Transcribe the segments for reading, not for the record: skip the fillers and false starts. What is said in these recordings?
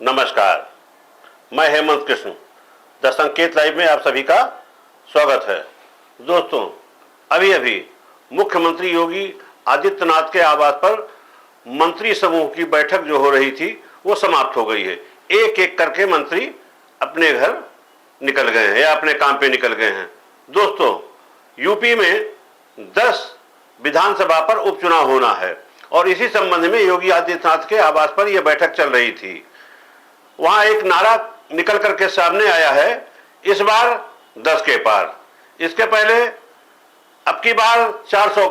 नमस्कार, मैं हेमंत कृष्ण द संकेत लाइव में आप सभी का स्वागत है। दोस्तों, अभी अभी मुख्यमंत्री योगी आदित्यनाथ के आवास पर मंत्री समूह की बैठक जो हो रही थी वो समाप्त हो गई है। एक एक करके मंत्री अपने घर निकल गए हैं या अपने काम पे निकल गए हैं। दोस्तों, यूपी में 10 विधानसभा पर उपचुनाव होना है और इसी संबंध में योगी आदित्यनाथ के आवास पर यह बैठक चल रही थी। वहां एक नारा निकल करके सामने आया है, इस बार 10 के पार। इसके पहले अब की बार 400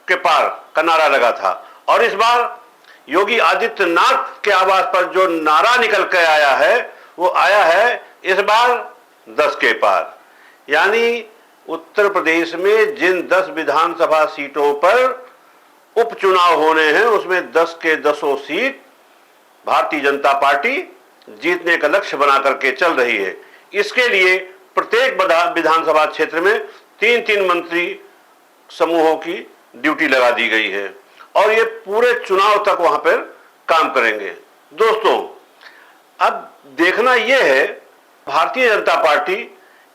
के पार का नारा लगा था और इस बार योगी आदित्यनाथ के आवास पर जो नारा निकल के आया है वो आया है इस बार 10 के पार। यानी उत्तर प्रदेश में जिन 10 विधानसभा सीटों पर उपचुनाव होने हैं उसमें 10 के 10 सीट भारतीय जनता पार्टी जीतने का लक्ष्य बना करके चल रही है। इसके लिए प्रत्येक विधानसभा क्षेत्र में 3-3 मंत्री समूहों की ड्यूटी लगा दी गई है और ये पूरे चुनाव तक वहां पर काम करेंगे। दोस्तों, अब देखना यह है, भारतीय जनता पार्टी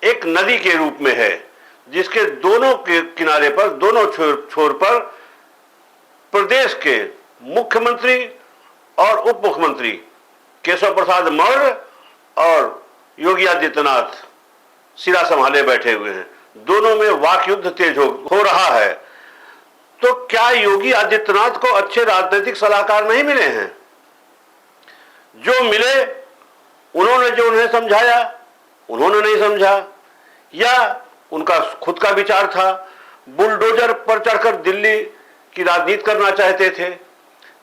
एक नदी के रूप में है जिसके दोनों के किनारे पर, दोनों छोर पर प्रदेश के मुख्यमंत्री और उप मुख्यमंत्री केशव प्रसाद मौर्य और योगी आदित्यनाथ सिरा संभाले बैठे हुए हैं। दोनों में वाक युद्ध तेज हो रहा है। तो क्या योगी आदित्यनाथ को अच्छे राजनीतिक सलाहकार नहीं मिले हैं? जो मिले उन्होंने जो उन्हें समझाया उन्होंने नहीं समझा, या उनका खुद का विचार था, बुलडोजर पर चढ़कर दिल्ली की राजनीति करना चाहते थे।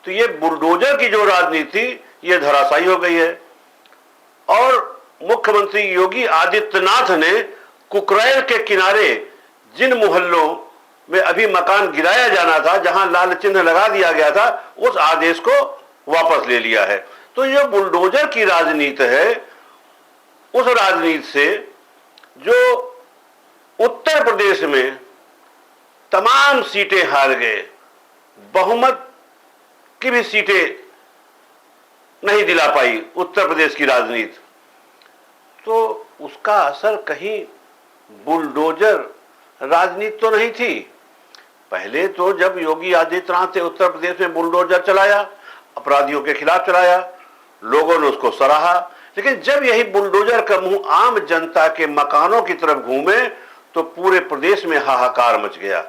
तो ये बुलडोजर की जो राजनीति ये धराशायी हो गई है और मुख्यमंत्री योगी आदित्यनाथ ने कुकरैल के किनारे जिन मोहल्लों में अभी मकान गिराया जाना था, जहां लाल चिन्ह लगा दिया गया था, उस आदेश को वापस ले लिया है। तो ये बुलडोजर की राजनीति है, उस राजनीति से जो उत्तर प्रदेश में तमाम सीटें हार गए, बहुमत की भी सीटें नहीं दिला पाई उत्तर प्रदेश की राजनीति, तो उसका असर कहीं बुलडोजर राजनीति तो नहीं थी। पहले तो जब योगी आदित्यनाथ ने उत्तर प्रदेश में बुलडोजर चलाया, अपराधियों के खिलाफ चलाया, लोगों ने उसको सराहा, लेकिन जब यही बुलडोजर का मुंह आम जनता के मकानों की तरफ घूमे तो पूरे प्रदेश में हाहाकार मच गया।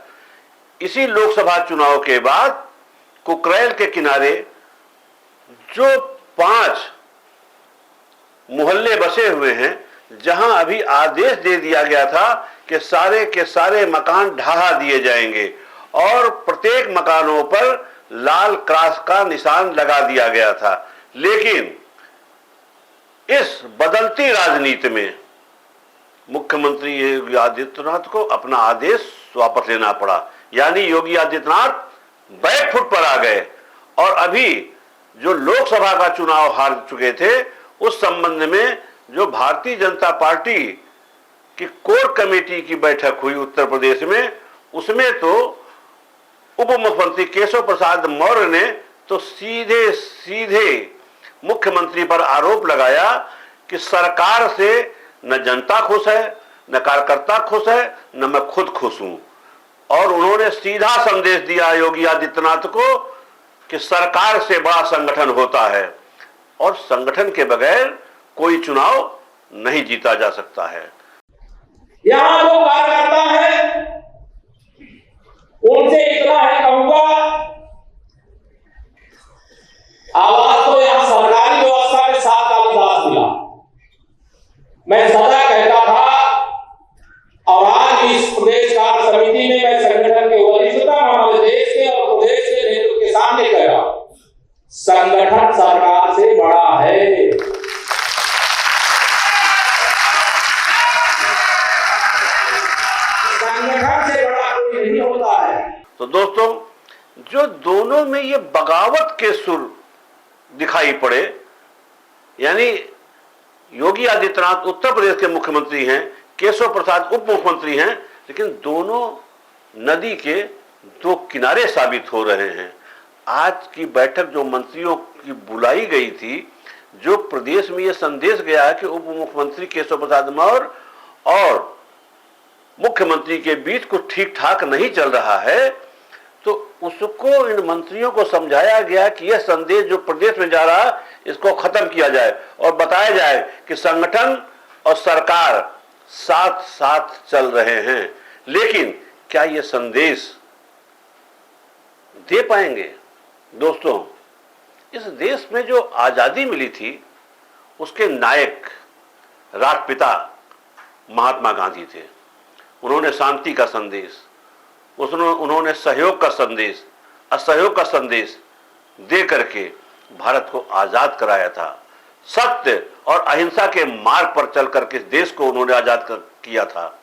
इसी लोकसभा चुनाव के बाद कुकरैल के किनारे जो 5 मोहल्ले बसे हुए हैं, जहां अभी आदेश दे दिया गया था कि सारे के सारे मकान ढहा दिए जाएंगे और प्रत्येक मकानों पर लाल क्रॉस का निशान लगा दिया गया था, लेकिन इस बदलती राजनीति में मुख्यमंत्री योगी आदित्यनाथ को अपना आदेश वापस लेना पड़ा। यानी योगी आदित्यनाथ बैकफुट पर आ गए और अभी जो लोकसभा का चुनाव हार चुके थे उस संबंध में जो भारतीय जनता पार्टी की कोर कमेटी की बैठक हुई उत्तर प्रदेश में, उसमें तो उप मुख्यमंत्री केशव प्रसाद मौर्य ने तो सीधे सीधे मुख्यमंत्री पर आरोप लगाया कि सरकार से न जनता खुश है, न कार्यकर्ता खुश है, न मैं खुद खुश हूं। और उन्होंने सीधा संदेश दिया योगी आदित्यनाथ को कि सरकार से बड़ा संगठन होता है और संगठन के बगैर कोई चुनाव नहीं जीता जा सकता है। यहां जो कार्यकर्ता है उनसे इतना है कहूंगा, आवाज तो यहां सरकारी व्यवस्था के साथ का विकास मिला। मैं सदा कहता था और आज इस प्रदेश कार्य समिति में मैं संगठन के वरिष्ठता हमारे देश के और प्रदेश के नेतृत्व के सामने कह रहा हूं, संगठन सरकार से बड़ा है। संगठन से बड़ा कोई नहीं होता है। तो दोस्तों, जो दोनों में ये बगावत के सुर दिखाई पड़े, यानी योगी आदित्यनाथ उत्तर प्रदेश के मुख्यमंत्री हैं, केशव प्रसाद उप मुख्यमंत्री हैं, लेकिन दोनों नदी के 2 किनारे साबित हो रहे हैं। आज की बैठक जो मंत्रियों की बुलाई गई थी, जो प्रदेश में यह संदेश गया है कि उप मुख्यमंत्री केशव प्रसाद मौर्य और मुख्यमंत्री के बीच कुछ ठीक ठाक नहीं चल रहा है, तो उसको इन मंत्रियों को समझाया गया कि यह संदेश जो प्रदेश में जा रहा है इसको खत्म किया जाए और बताया जाए कि संगठन और सरकार साथ साथ चल रहे हैं। लेकिन क्या यह संदेश दे पाएंगे? दोस्तों, इस देश में जो आजादी मिली थी उसके नायक राष्ट्रपिता महात्मा गांधी थे। उन्होंने शांति का संदेश, उन्होंने सहयोग का संदेश, असहयोग का संदेश दे करके भारत को आजाद कराया था। सत्य और अहिंसा के मार्ग पर चल करके देश को उन्होंने आजाद किया था।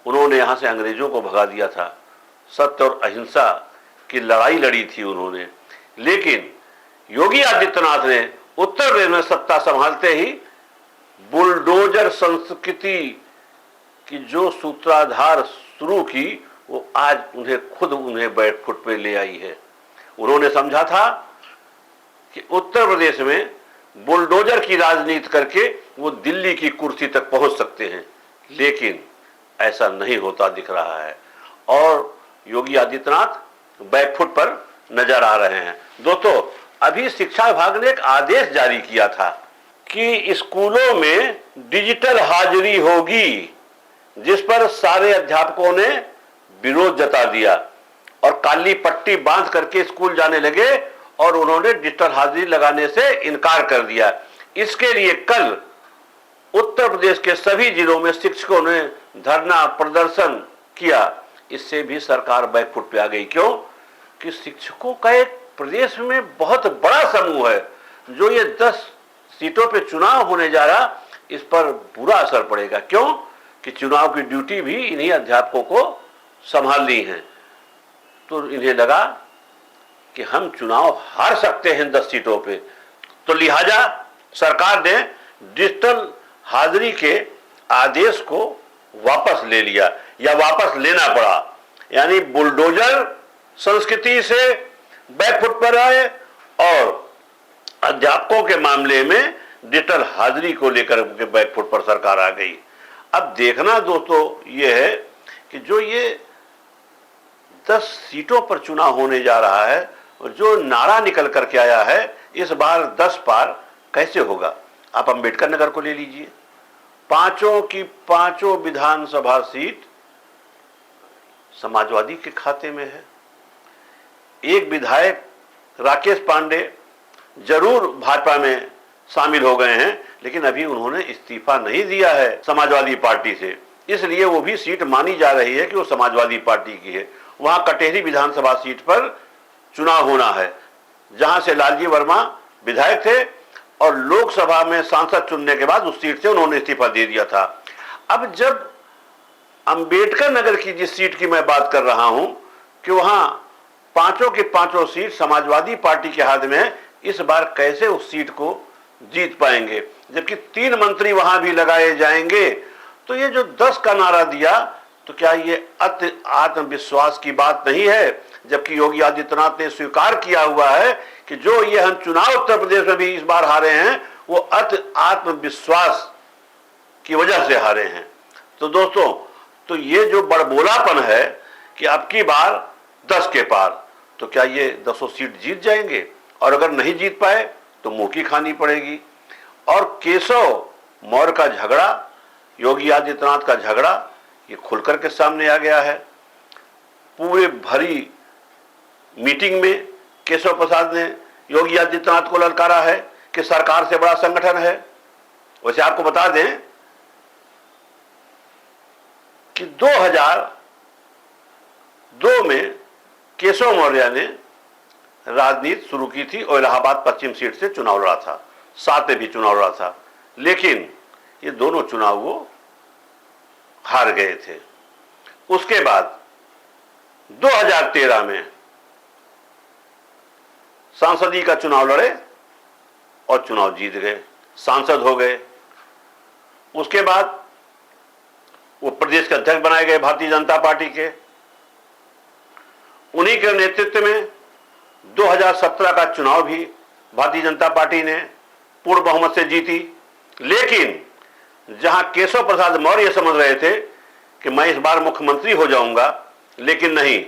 उन्होंने यहां से अंग्रेजों को भगा दिया था। सत्य और अहिंसा की लड़ाई लड़ी थी उन्होंने। लेकिन योगी आदित्यनाथ ने उत्तर प्रदेश में सत्ता संभालते ही बुलडोजर संस्कृति की जो सूत्राधार शुरू की, वो आज उन्हें बैकफुट पे ले आई है। उन्होंने समझा था कि उत्तर प्रदेश में बुलडोजर की राजनीति करके वो दिल्ली की कुर्सी तक पहुंच सकते हैं, लेकिन ऐसा नहीं होता दिख रहा है और योगी आदित्यनाथ बैकफुट पर नजर आ रहे हैं। दोस्तों, अभी शिक्षा विभाग ने एक आदेश जारी किया था कि स्कूलों में डिजिटल हाजिरी होगी, जिस पर सारे अध्यापकों ने विरोध जता दिया और काली पट्टी बांध करके स्कूल जाने लगे और उन्होंने डिजिटल हाजिरी लगाने से इनकार कर दिया। इसके लिए कल उत्तर प्रदेश के सभी जिलों में शिक्षकों ने धरना प्रदर्शन किया। इससे भी सरकार बैकफुट पे आ गई। क्यों? कि शिक्षकों का एक प्रदेश में बहुत बड़ा समूह है, जो ये 10 सीटों पे चुनाव होने जा रहा, इस पर बुरा असर पड़ेगा। क्यों? कि चुनाव की ड्यूटी भी इन्हीं अध्यापकों को संभालनी है। तो इन्हें लगा कि हम चुनाव हार सकते हैं 10 सीटों पे, तो लिहाजा सरकार ने डिजिटल हाजिरी के आदेश को वापस ले लिया या वापस लेना पड़ा। यानी बुलडोजर संस्कृति से बैकफुट पर आए और अध्यापकों के मामले में डिजिटल हाजिरी को लेकर के बैकफुट पर सरकार आ गई। अब देखना दोस्तों ये है कि जो ये 10 सीटों पर चुनाव होने जा रहा है और जो नारा निकल करके आया है, इस बार 10 पार कैसे होगा? आप अंबेडकर नगर को ले लीजिए, 5 की 5 विधानसभा सीट समाजवादी के खाते में है। एक विधायक राकेश पांडे जरूर भाजपा में शामिल हो गए हैं, लेकिन अभी उन्होंने इस्तीफा नहीं दिया है समाजवादी पार्टी से, इसलिए वो भी सीट मानी जा रही है कि वो समाजवादी पार्टी की है। वहां कटेहरी विधानसभा सीट पर चुनाव होना है, जहां से लालजी वर्मा विधायक थे और लोकसभा में सांसद चुनने के बाद उस सीट से उन्होंने इस्तीफा दे दिया था। अब जब अंबेडकर नगर की जिस सीट की मैं बात कर रहा हूं कि वहां 5 की 5 सीट समाजवादी पार्टी के हाथ में है, इस बार कैसे उस सीट को जीत पाएंगे? जबकि 3 मंत्री वहां भी लगाए जाएंगे। तो ये जो 10 का नारा दिया, तो क्या ये अति आत्मविश्वास की बात नहीं है? जबकि योगी आदित्यनाथ ने स्वीकार किया हुआ है कि जो ये हम चुनाव उत्तर प्रदेश में भी इस बार हारे हैं, वो अति आत्मविश्वास की वजह से हारे हैं। तो दोस्तों, तो ये जो बड़बोलापन है कि अब की बार 10 के पार, तो क्या ये 10 सीट जीत जाएंगे? और अगर नहीं जीत पाए तो मुंह की खानी पड़ेगी। और केशव मौर्य का झगड़ा, योगी आदित्यनाथ का झगड़ा, ये खुलकर के सामने आ गया है। पूरे भरी मीटिंग में केशव प्रसाद ने योगी आदित्यनाथ को ललकारा है कि सरकार से बड़ा संगठन है। वैसे आपको बता दें कि 2002 में केशव मौर्य ने राजनीति शुरू की थी और इलाहाबाद पश्चिम सीट से चुनाव लड़ा था, 7 में भी चुनाव लड़ा था, लेकिन ये दोनों चुनाव वो हार गए थे। उसके बाद 2013 में सांसदी का चुनाव लड़े और चुनाव जीत गए, सांसद हो गए। उसके बाद वो प्रदेश के अध्यक्ष बनाए गए भारतीय जनता पार्टी के। उन्हीं के नेतृत्व में 2017 का चुनाव भी भारतीय जनता पार्टी ने पूर्ण बहुमत से जीती। लेकिन जहां केशव प्रसाद मौर्य समझ रहे थे कि मैं इस बार मुख्यमंत्री हो जाऊंगा, लेकिन नहीं,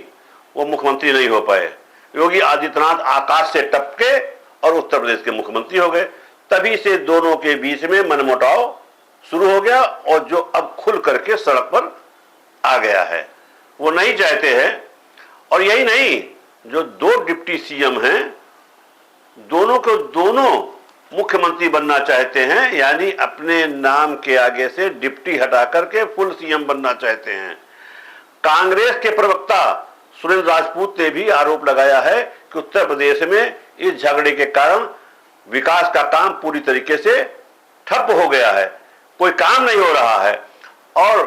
वो मुख्यमंत्री नहीं हो पाए। योगी आदित्यनाथ आकाश से टपके और उत्तर प्रदेश के मुख्यमंत्री हो गए। तभी से दोनों के बीच में मनमुटाव शुरू हो गया और जो अब खुल करके सड़क पर आ गया है। वो नहीं चाहते हैं, और यही नहीं, जो दो डिप्टी सीएम हैं दोनों को दोनों मुख्यमंत्री बनना चाहते हैं, यानी अपने नाम के आगे से डिप्टी हटा करके फुल सीएम बनना चाहते हैं। कांग्रेस के प्रवक्ता सुरेंद्र राजपूत ने भी आरोप लगाया है कि उत्तर प्रदेश में इस झगड़े के कारण विकास का काम पूरी तरीके से ठप हो गया है, कोई काम नहीं हो रहा है और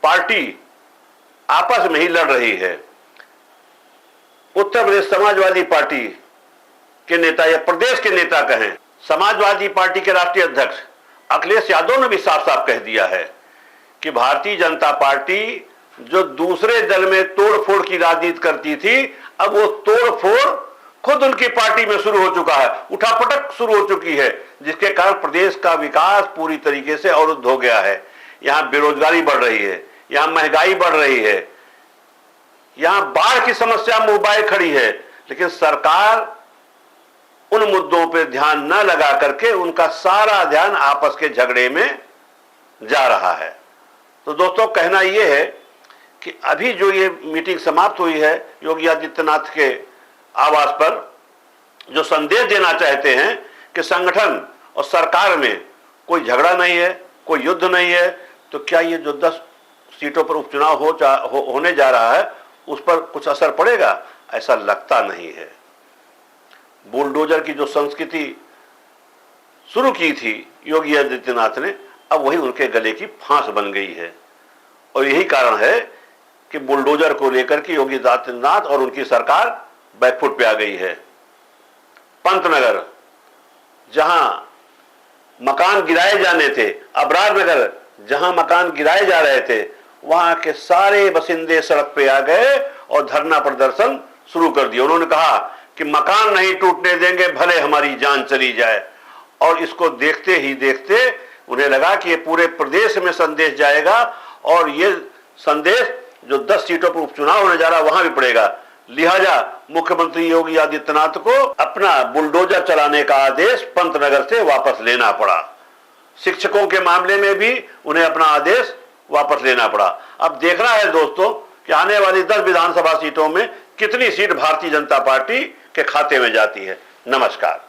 पार्टी आपस में ही लड़ रही है। उत्तर प्रदेश समाजवादी पार्टी के नेता या प्रदेश के नेता कहें, समाजवादी पार्टी के राष्ट्रीय अध्यक्ष अखिलेश यादव ने भी साफ साफ कह दिया है कि भारतीय जनता पार्टी जो दूसरे दल में तोड़फोड़ की राजनीति करती थी, अब वो तोड़फोड़ खुद उनकी पार्टी में शुरू हो चुका है, उठापटक शुरू हो चुकी है, जिसके कारण प्रदेश का विकास पूरी तरीके से अवरुद्ध हो गया है। यहां बेरोजगारी बढ़ रही है, यहां महंगाई बढ़ रही है, यहां बाढ़ की समस्या मुंबई खड़ी है, लेकिन सरकार उन मुद्दों पर ध्यान न लगा करके उनका सारा ध्यान आपस के झगड़े में जा रहा है। तो दोस्तों, कहना यह है कि अभी जो ये मीटिंग समाप्त हुई है, योगी आदित्यनाथ के आवास पर जो संदेश देना चाहते हैं कि संगठन और सरकार में कोई झगड़ा नहीं है, कोई युद्ध नहीं है, तो क्या ये जो 10 सीटों पर उपचुनाव होने जा रहा है उस पर कुछ असर पड़ेगा? ऐसा लगता नहीं है। बुलडोजर की जो संस्कृति शुरू की थी योगी आदित्यनाथ ने, अब वही उनके गले की फांस बन गई है। और यही कारण है कि बुलडोजर को लेकर के योगी आदित्यनाथ और उनकी सरकार बैकफुट पे आ गई है। पंतनगर जहां मकान गिराए जाने थे, अबरार नगर जहां मकान गिराए जा रहे थे, वहां के सारे बासिंदे सड़क पे आ गए और धरना प्रदर्शन शुरू कर दिया। उन्होंने कहा कि मकान नहीं टूटने देंगे, भले हमारी जान चली जाए। और इसको देखते ही देखते उन्हें लगा कि ये पूरे प्रदेश में संदेश जाएगा और ये संदेश जो 10 सीटों पर उपचुनाव होने जा रहा है वहां भी पड़ेगा। लिहाजा मुख्यमंत्री योगी आदित्यनाथ को अपना बुलडोजर चलाने का आदेश पंतनगर से वापस लेना पड़ा। शिक्षकों के मामले में भी उन्हें अपना आदेश वापस लेना पड़ा। अब देखना है दोस्तों कि आने वाली 10 विधानसभा सीटों में कितनी सीट भारतीय जनता पार्टी के खाते में जाती है। नमस्कार।